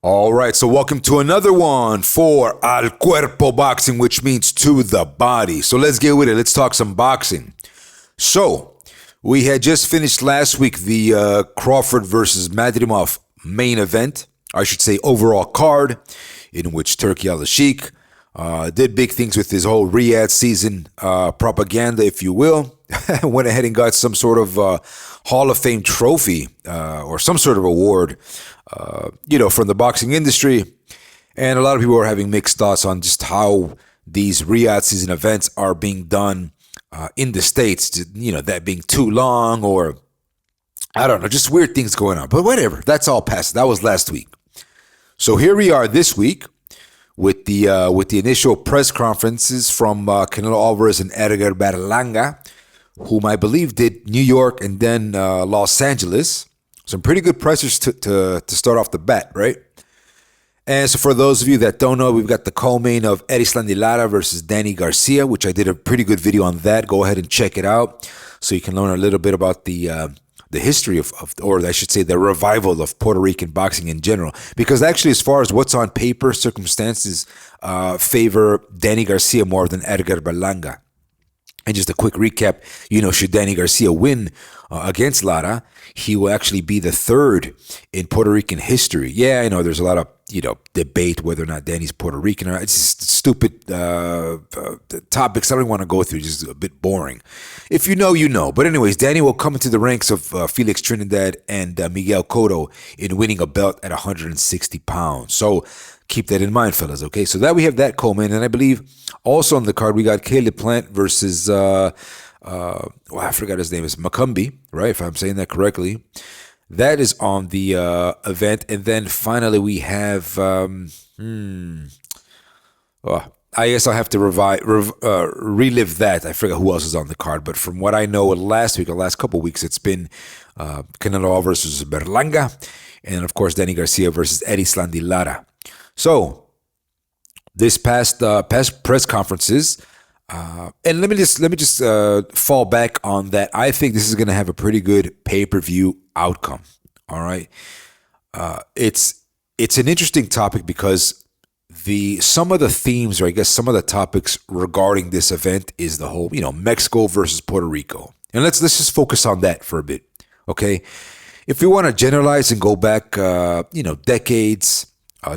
All right, so welcome to another one for Al Cuerpo Boxing, which means to the body. So let's get with it. Let's talk some boxing. So we had just finished last week the Crawford versus Madrimov main event, I should say overall card, in which Turki Al-Sheikh did big things with his whole Riyadh season propaganda, if you will. Went ahead and got some sort of Hall of Fame trophy or some sort of award, from the boxing industry. And a lot of people are having mixed thoughts on just how these Riyadh season events are being done in the States, that being too long or, I don't know, just weird things going on. But whatever, that's all past. That was last week. So here we are this week with the initial press conferences from Canelo Alvarez and Edgar Berlanga, whom I believe did New York and then Los Angeles. Some pretty good pressers to start off the bat, right? And so for those of you that don't know, we've got the co-main of Erislandy Lara versus Danny Garcia, which I did a pretty good video on that. Go ahead and check it out so you can learn a little bit about the history of, or I should say the revival of Puerto Rican boxing in general. Because actually, as far as what's on paper, circumstances favor Danny Garcia more than Edgar Berlanga. And just a quick recap, should Danny Garcia win against Lara, he will actually be the third in Puerto Rican history. Yeah, I know there's a lot of, debate whether or not Danny's Puerto Rican or not. It's just stupid topics I don't want to go through, just a bit boring. If you know, you know. But anyways, Danny will come into the ranks of Felix Trinidad and Miguel Cotto in winning a belt at 160 pounds. So keep that in mind, fellas, okay? So that we have that co-main, and I believe also on the card we got Caleb Plant versus, I forgot his name, is Macumbi, right? If I'm saying that correctly. That is on the event. And then finally we have, I guess I'll have to relive that. I forget who else is on the card. But from what I know last week, or last couple of weeks, it's been Canelo Alvarez versus Berlanga. And of course, Danny Garcia versus Erislandy Lara. So this past press conferences, and let me just fall back on that. I think this is going to have a pretty good pay-per-view outcome. All right, it's an interesting topic because some of the themes, or I guess some of the topics regarding this event is the whole Mexico versus Puerto Rico, and let's just focus on that for a bit. Okay, if we want to generalize and go back, decades.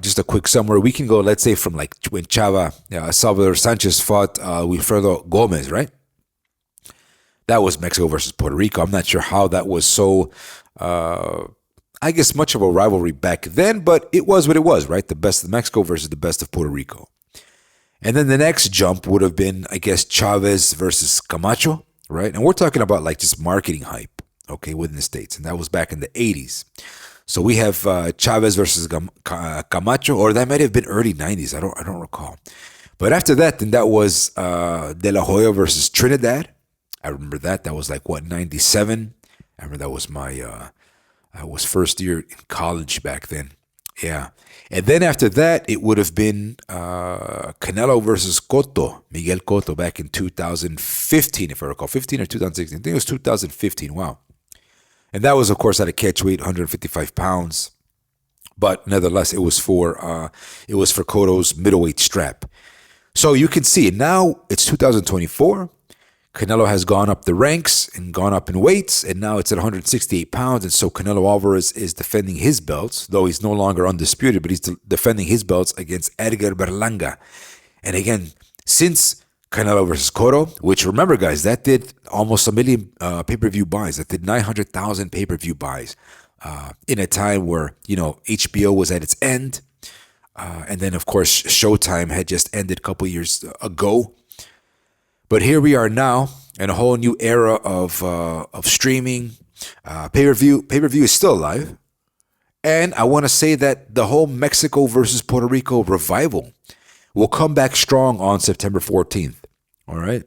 Just a quick summary. We can go, let's say, from like when Salvador Sanchez fought Wilfredo Gomez, right? That was Mexico versus Puerto Rico. I'm not sure how that was so, I guess, much of a rivalry back then, but it was what it was, right? The best of Mexico versus the best of Puerto Rico. And then the next jump would have been, I guess, Chavez versus Camacho, right? And we're talking about like just marketing hype, okay, within the States. And that was back in the 80s. So we have Chavez versus Camacho, or that might have been early 90s. I don't recall. But after that, then that was De La Hoya versus Trinidad. I remember that. That was like, 97? I remember that was I was first year in college back then. Yeah. And then after that, it would have been Canelo versus Cotto, Miguel Cotto, back in 2015, if I recall. 15 or 2016. I think it was 2015. Wow. And that was, of course, at a catch weight, 155 pounds. But nevertheless, it was for Cotto's middleweight strap. So you can see now it's 2024. Canelo has gone up the ranks and gone up in weights, and now it's at 168 pounds. And so Canelo Alvarez is defending his belts, though he's no longer undisputed, but he's defending his belts against Edgar Berlanga. And again, since Canelo versus Cotto, which, remember, guys, that did almost 1 million pay-per-view buys. That did 900,000 pay-per-view buys in a time where, HBO was at its end. And then, of course, Showtime had just ended a couple years ago. But here we are now in a whole new era of streaming. Pay-per-view is still alive. And I want to say that the whole Mexico versus Puerto Rico revival will come back strong on September 14th. All right.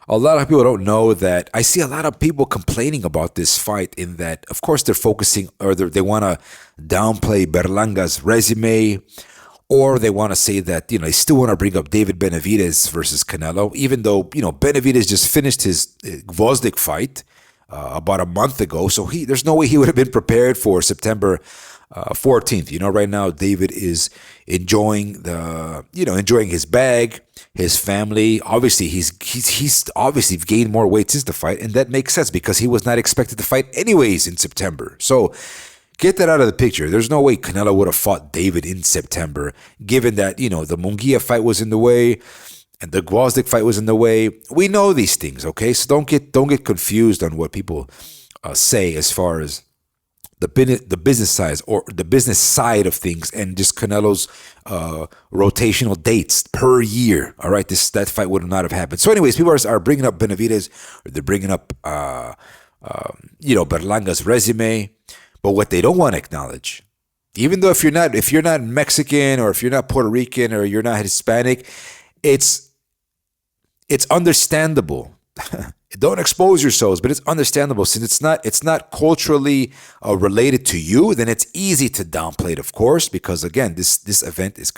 A lot of people don't know that. I see a lot of people complaining about this fight in that, of course, they're focusing, or they want to downplay Berlanga's resume, or they want to say that, they still want to bring up David Benavidez versus Canelo, even though, Benavidez just finished his Gvozdyk fight about a month ago. So there's no way he would have been prepared for September 14th. Right now David is enjoying enjoying his bag, his family. Obviously, he's obviously gained more weight since the fight, and that makes sense because he was not expected to fight anyways in September. So get that out of the picture. There's no way Canelo would have fought David in September, given that the Munguia fight was in the way and the Gvozdyk fight was in the way. We know these things, okay? So don't get confused on what people say as far as the business side or the business side of things, and just Canelo's rotational dates per year. All right, that fight would not have happened. So, anyways, people are bringing up Benavidez, or they're bringing up Berlanga's resume, but what they don't want to acknowledge, even though if you're not Mexican, or if you're not Puerto Rican, or you're not Hispanic, it's understandable. Don't expose yourselves, but it's understandable since it's not culturally related to you. Then it's easy to downplay it, of course, because again, this event is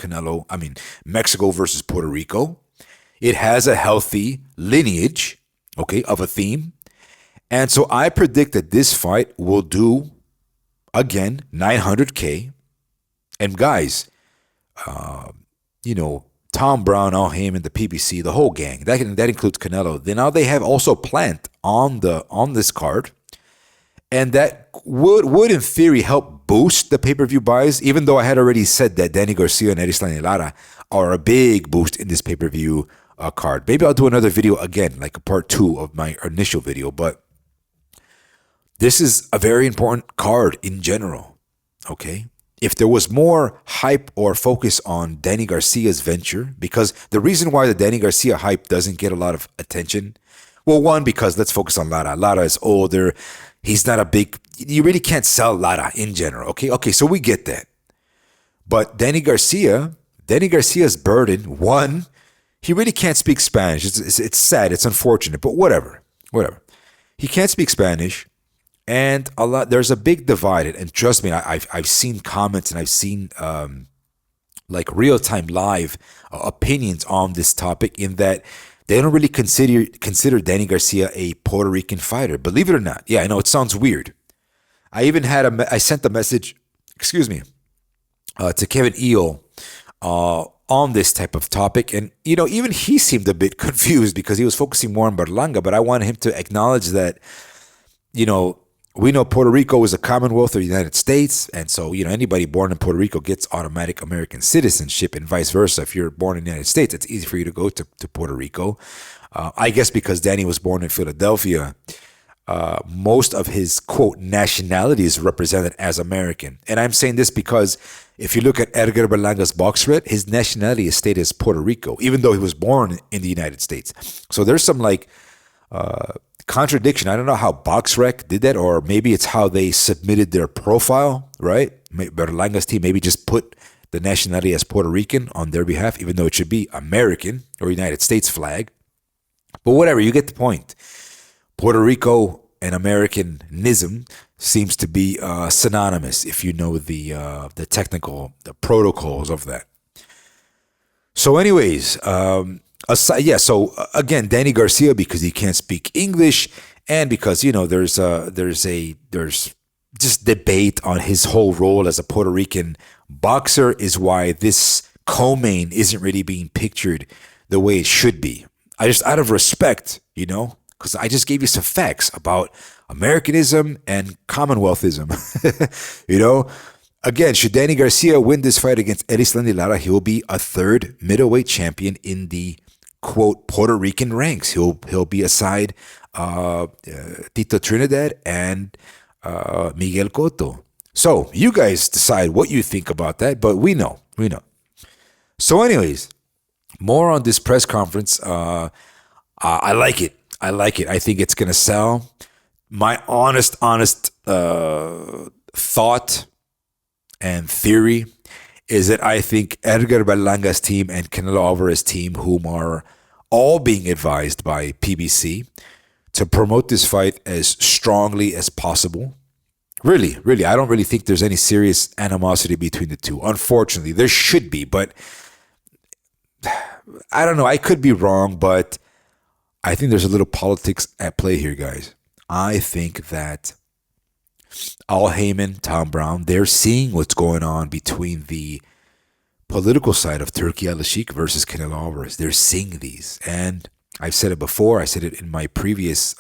Mexico versus Puerto Rico. It has a healthy lineage, okay, of a theme, and so I predict that this fight will do again 900K. And guys, Tom Brown, Al Heyman, the PBC, the whole gang. That includes Canelo. Now they have also Plant on this card, and that would in theory help boost the pay-per-view buys. Even though I had already said that Danny Garcia and Erislandy Lara are a big boost in this pay-per-view card. Maybe I'll do another video again, like a part 2 of my initial video. But this is a very important card in general. Okay. If there was more hype or focus on Danny Garcia's venture, because the reason why the Danny Garcia hype doesn't get a lot of attention, well, one, because let's focus on Lara. Lara is older. He's not you really can't sell Lara in general. Okay, so we get that. But Danny Garcia's burden, one, he really can't speak Spanish. It's sad, it's unfortunate, but whatever. He can't speak Spanish. And there's a big divide, and trust me, I've seen comments, and I've seen like real-time live opinions on this topic, in that they don't really consider Danny Garcia a Puerto Rican fighter. Believe it or not. Yeah, I know it sounds weird. I even I sent a message, to Kevin Eel on this type of topic, and even he seemed a bit confused because he was focusing more on Berlanga, but I wanted him to acknowledge that we know Puerto Rico is a Commonwealth of the United States, and so anybody born in Puerto Rico gets automatic American citizenship, and vice versa. If you're born in the United States, it's easy for you to go to Puerto Rico. I guess because Danny was born in Philadelphia, most of his, quote, nationality is represented as American. And I'm saying this because if you look at Edgar Berlanga's box red, his nationality is stated as Puerto Rico, even though he was born in the United States. So there's some contradiction. I don't know how BoxRec did that, or maybe it's how they submitted their profile, right? Berlanga's team maybe just put the nationality as Puerto Rican on their behalf, even though it should be American or United States flag. But whatever, you get the point. Puerto Rico and Americanism seems to be synonymous if you know the technical, the protocols of that. So anyways, so again, Danny Garcia, because he can't speak English, and because there's just debate on his whole role as a Puerto Rican boxer, is why this co-main isn't really being pictured the way it should be. I just, out of respect, because I just gave you some facts about Americanism and Commonwealthism. Again, should Danny Garcia win this fight against Erislandy Lara, he will be a third middleweight champion in the, quote, Puerto Rican ranks. He'll be aside Tito Trinidad and Miguel Cotto. So you guys decide what you think about that, but we know. So anyways, more on this press conference. I like it. I think it's going to sell. My honest thought and theory is that I think Edgar Berlanga's team and Canelo Alvarez's team, whom are all being advised by PBC to promote this fight as strongly as possible. Really, I don't really think there's any serious animosity between the two. Unfortunately, there should be, but I don't know. I could be wrong, but I think there's a little politics at play here, guys. I think that Al Heyman, Tom Brown, they're seeing what's going on between the political side of Turkey Al-Sheikh versus Canelo Alvarez. They're seeing these. And I've said it before. I said it in my previous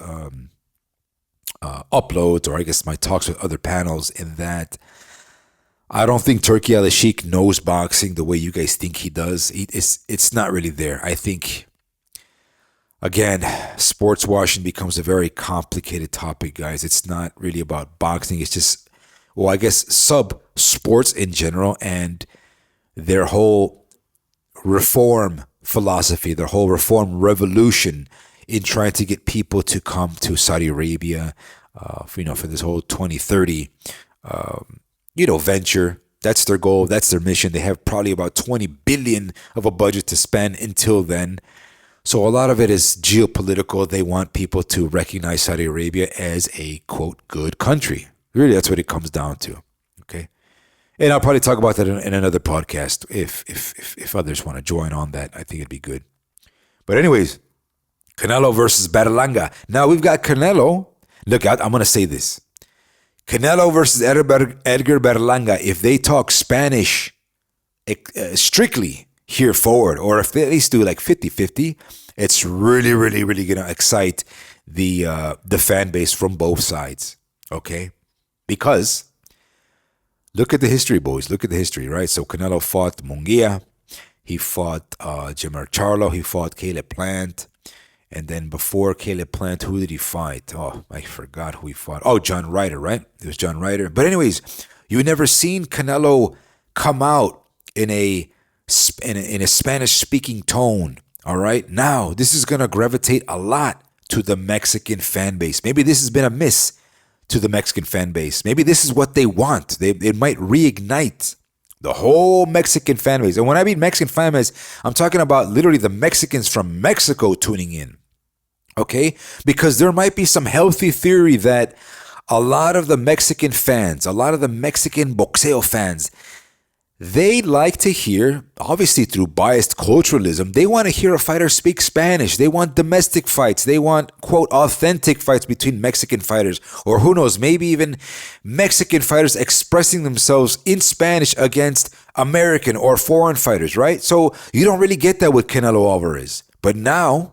uploads, or I guess my talks with other panels, in that I don't think Turkey Al-Sheikh knows boxing the way you guys think he does. It's not really there. I think, again, sports washing becomes a very complicated topic, guys. It's not really about boxing. It's just, well, I guess sub-sports in general, and their whole reform philosophy, their whole reform revolution in trying to get people to come to Saudi Arabia, for this whole 2030, venture. That's their goal. That's their mission. They have probably about 20 billion of a budget to spend until then. So a lot of it is geopolitical. They want people to recognize Saudi Arabia as a, quote, good country. Really, that's what it comes down to. Okay. And I'll probably talk about that in another podcast if others want to join on that. I think it'd be good. But anyways, Canelo versus Berlanga. Now we've got Canelo. Look, I'm going to say this. Canelo versus Edgar Berlanga, if they talk Spanish strictly here forward, or if they at least do like 50-50, it's really, really, really going to excite the fan base from both sides. Okay? Because look at the history, boys. Look at the history, right? So Canelo fought Munguia. He fought Jamar Charlo. He fought Caleb Plant. And then before Caleb Plant, who did he fight? Oh, I forgot who he fought. Oh, John Ryder, right? It was John Ryder. But anyways, you never seen Canelo come out in a Spanish-speaking tone, all right? Now, this is going to gravitate a lot to the Mexican fan base. Maybe this has been a miss to the Mexican fan base. Maybe this is what they want. It might reignite the whole Mexican fan base. And when I mean Mexican fan base, I'm talking about literally the Mexicans from Mexico tuning in. Okay? Because there might be some healthy theory that a lot of the Mexican fans, a lot of the Mexican boxeo fans, they like to hear, obviously through biased culturalism, they want to hear a fighter speak Spanish. They want domestic fights. They want, quote, authentic fights between Mexican fighters. Or who knows, maybe even Mexican fighters expressing themselves in Spanish against American or foreign fighters, right? So you don't really get that with Canelo Alvarez. But now,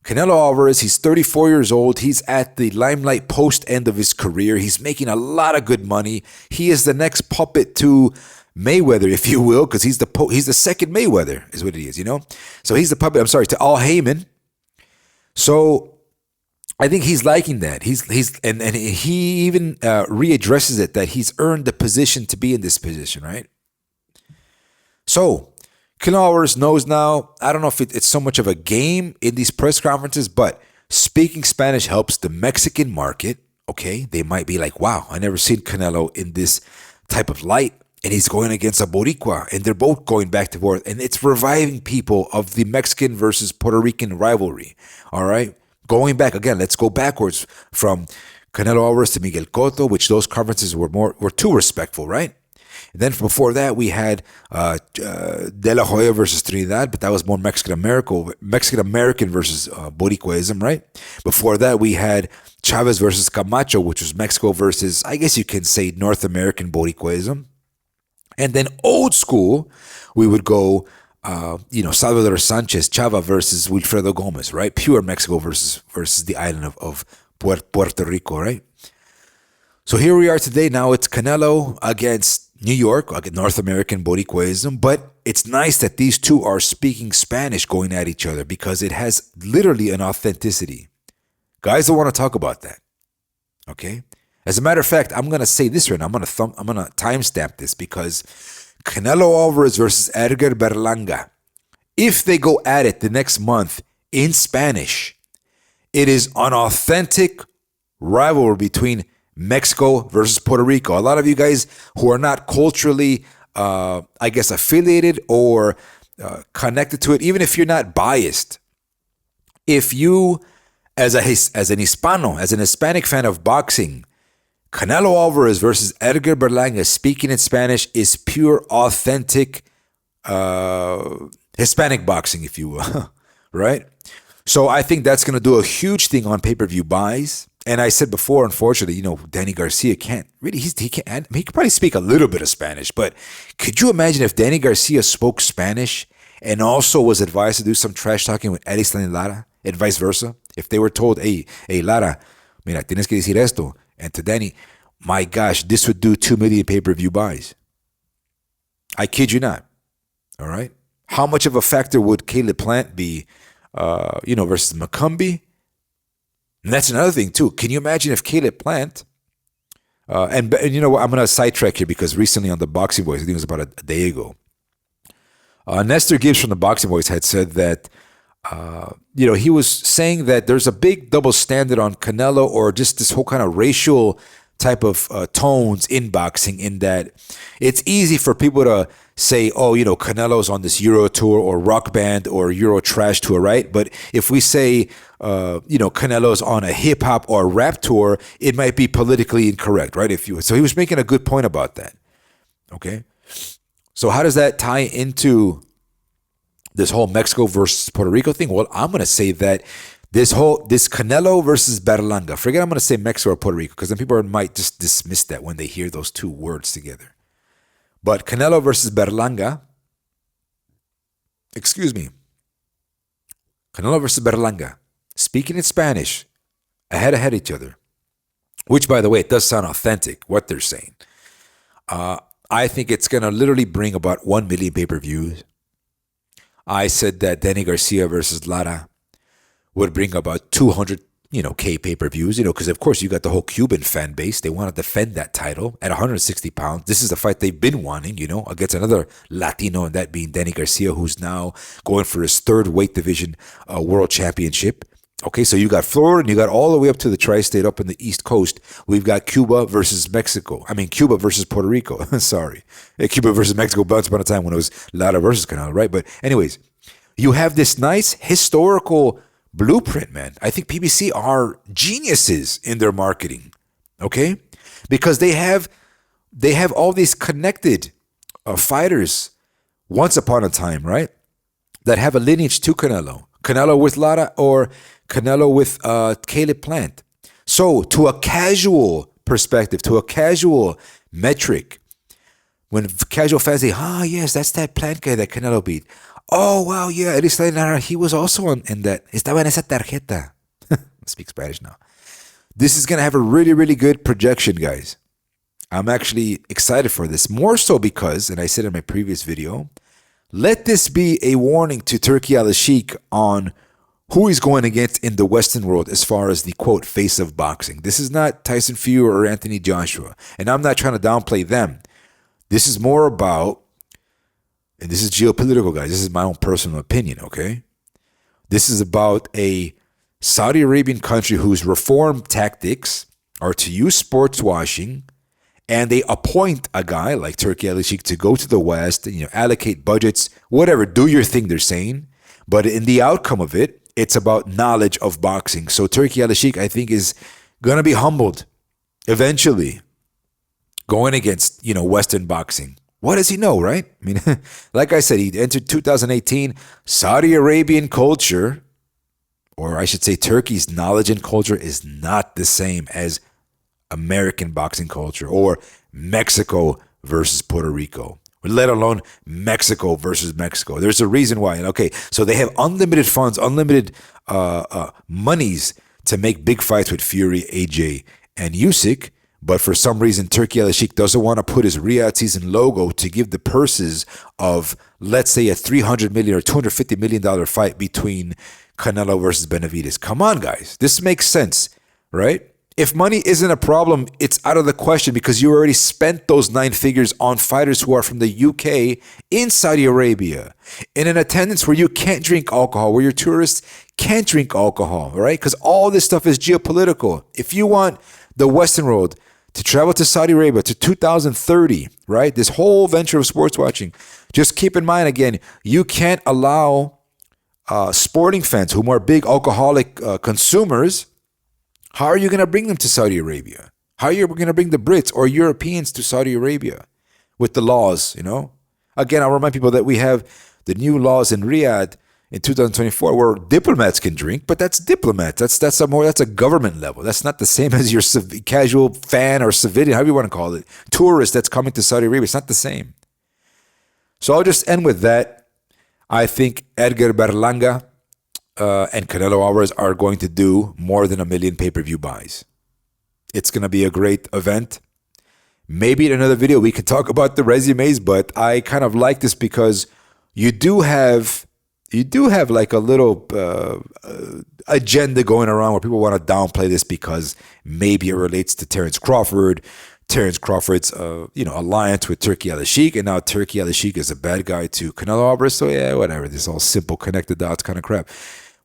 Canelo Alvarez, he's 34 years old. He's at the limelight post-end of his career. He's making a lot of good money. He is the next puppet to Mayweather, if you will, because he's the second Mayweather, is what he is, So he's the puppet, to Al Heyman. So I think he's liking that. And he even readdresses it, that he's earned the position to be in this position, right? So Canelo Alvarez knows now. I don't know if it's so much of a game in these press conferences, but speaking Spanish helps the Mexican market. Okay, they might be like, wow, I never seen Canelo in this type of light. And he's going against a Boricua, and they're both going back and forth. And it's reviving people of the Mexican versus Puerto Rican rivalry. All right? Going back, again, let's go backwards from Canelo Alvarez to Miguel Cotto, which those conferences were too respectful, right? And then before that, we had De La Hoya versus Trinidad, but that was more Mexican-American versus Boricuaism, right? Before that, we had Chavez versus Camacho, which was Mexico versus, I guess you can say, North American Boricuaism. And then old school, we would go, Salvador Sanchez, Chava versus Wilfredo Gomez, right? Pure Mexico versus the island of Puerto Rico, right? So here we are today. Now it's Canelo against New York, against North American Boricuaism. But it's nice that these two are speaking Spanish going at each other, because it has literally an authenticity. Guys don't want to talk about that, okay? As a matter of fact, I'm going to say this right now. I'm going to timestamp this, because Canelo Alvarez versus Edgar Berlanga, if they go at it the next month in Spanish, it is an authentic rivalry between Mexico versus Puerto Rico. A lot of you guys who are not culturally, affiliated or connected to it, even if you're not biased, if you, as an Hispanic fan of boxing, Canelo Alvarez versus Edgar Berlanga speaking in Spanish is pure, authentic Hispanic boxing, if you will, right? So I think that's going to do a huge thing on pay-per-view buys. And I said before, unfortunately, Danny Garcia can't really, he can't, he could probably speak a little bit of Spanish, but could you imagine if Danny Garcia spoke Spanish and also was advised to do some trash talking with Erislan Lara and vice versa? If they were told, hey, Lara, mira, tienes que decir esto. And to Danny, my gosh, this would do 2 million pay-per-view buys. I kid you not. All right. How much of a factor would Caleb Plant be, versus McCumbee? And that's another thing too. Can you imagine if Caleb Plant, and you know what, I'm going to sidetrack here because recently on the Boxing Voice, I think it was about a day ago, Nestor Gibbs from the Boxing Voice had said that, he was saying that there's a big double standard on Canelo or just this whole kind of racial type of tones in boxing, in that it's easy for people to say, oh, Canelo's on this Euro tour or rock band or Euro trash tour, right? But if we say, Canelo's on a hip hop or rap tour, it might be politically incorrect, right? So he was making a good point about that. Okay. So how does that tie into this whole Mexico versus Puerto Rico thing? Well, I'm going to say that this Canelo versus Berlanga, forget I'm going to say Mexico or Puerto Rico, because then people might just dismiss that when they hear those two words together. But Canelo versus Berlanga, Canelo versus Berlanga, speaking in Spanish, ahead of each other, which, by the way, it does sound authentic, what they're saying. I think it's going to literally bring about 1 million pay-per-views. I said that Danny Garcia versus Lara would bring about 200, K pay-per-views, because of course you got the whole Cuban fan base. They want to defend that title at 160 pounds. This is the fight they've been wanting, against another Latino, and that being Danny Garcia, who's now going for his third weight division world championship. Okay, so you got Florida and you got all the way up to the tri-state up in the East Coast. We've got Cuba versus Cuba versus Puerto Rico. Sorry. Cuba versus Mexico once upon a time when it was Lara versus Canelo, right? But anyways, you have this nice historical blueprint, man. I think PBC are geniuses in their marketing, okay? Because they have all these connected fighters once upon a time, right? That have a lineage to Canelo. Canelo with Lara or Canelo with Caleb Plant. So to a casual perspective, to a casual metric, when casual fans say, yes, that's that Plant guy that Canelo beat. Oh, wow, yeah, Erislan Lara, he was also in that. Estaba en esa tarjeta. I speak Spanish now. This is going to have a really, really good projection, guys. I'm actually excited for this. More so because, and I said in my previous video, let this be a warning to Turki Al-Sheikh on who he's going against in the Western world as far as the, quote, face of boxing. This is not Tyson Fury or Anthony Joshua. And I'm not trying to downplay them. This is more about, and this is geopolitical, guys. This is my own personal opinion, okay? This is about a Saudi Arabian country whose reform tactics are to use sports washing, and they appoint a guy like Turki Al-Sheikh to go to the West, allocate budgets, whatever, do your thing, they're saying. But in the outcome of it, it's about knowledge of boxing. So Turki Al-Sheikh, I think, is going to be humbled eventually going against, Western boxing. What does he know, right? I mean, like I said, he entered 2018. Saudi Arabian culture, or I should say Turkey's knowledge and culture, is not the same as American boxing culture or Mexico versus Puerto Rico, let alone Mexico versus Mexico. There's a reason why. Okay, so they have unlimited funds, unlimited monies to make big fights with Fury, AJ, and Usyk. But for some reason, Turki Al-Sheikh doesn't want to put his Riyadh season logo to give the purses of, let's say, a $300 million or $250 million fight between Canelo versus Benavidez. Come on, guys. This makes sense, right? If money isn't a problem, it's out of the question because you already spent those 9 figures on fighters who are from the UK in Saudi Arabia in an attendance where you can't drink alcohol, where your tourists can't drink alcohol, right? Because all this stuff is geopolitical. If you want the Western world to travel to Saudi Arabia to 2030, right? This whole venture of sports watching. Just keep in mind, again, you can't allow sporting fans who are big alcoholic consumers. How are you going to bring them to Saudi Arabia? How are you going to bring the Brits or Europeans to Saudi Arabia with the laws, Again, I'll remind people that we have the new laws in Riyadh in 2024 where diplomats can drink, but that's diplomats. That's a government level. That's not the same as your casual fan or civilian, however you want to call it, tourist that's coming to Saudi Arabia. It's not the same. So I'll just end with that. I think Edgar Berlanga and Canelo Alvarez are going to do more than 1 million pay-per-view buys. It's going to be a great event. Maybe in another video we could talk about the resumes, but I kind of like this because you do have like a little agenda going around where people want to downplay this because maybe it relates to Terence Crawford's alliance with Turki Al-Sheikh, and now Turki Al-Sheikh is a bad guy to Canelo Alvarez. So yeah, whatever. This all simple connected dots kind of crap.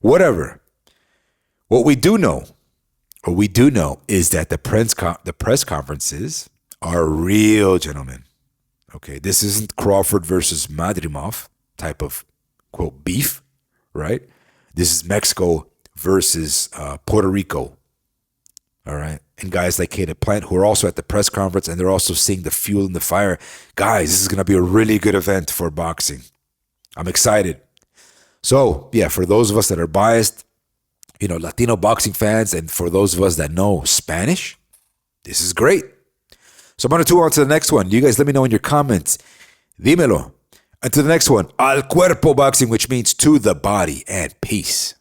Whatever. What we do know is that the press conferences are real, gentlemen. Okay, this isn't Crawford versus Madrimov type of quote beef, right? This is Mexico versus Puerto Rico. All right. And guys like Caleb Plant, who are also at the press conference, and they're also seeing the fuel in the fire. Guys, this is going to be a really good event for boxing. I'm excited. So, yeah, for those of us that are biased, Latino boxing fans, and for those of us that know Spanish, this is great. So I'm going to on to the next one. You guys let me know in your comments. Dímelo. And to the next one, Al Cuerpo Boxing, which means to the body, and peace.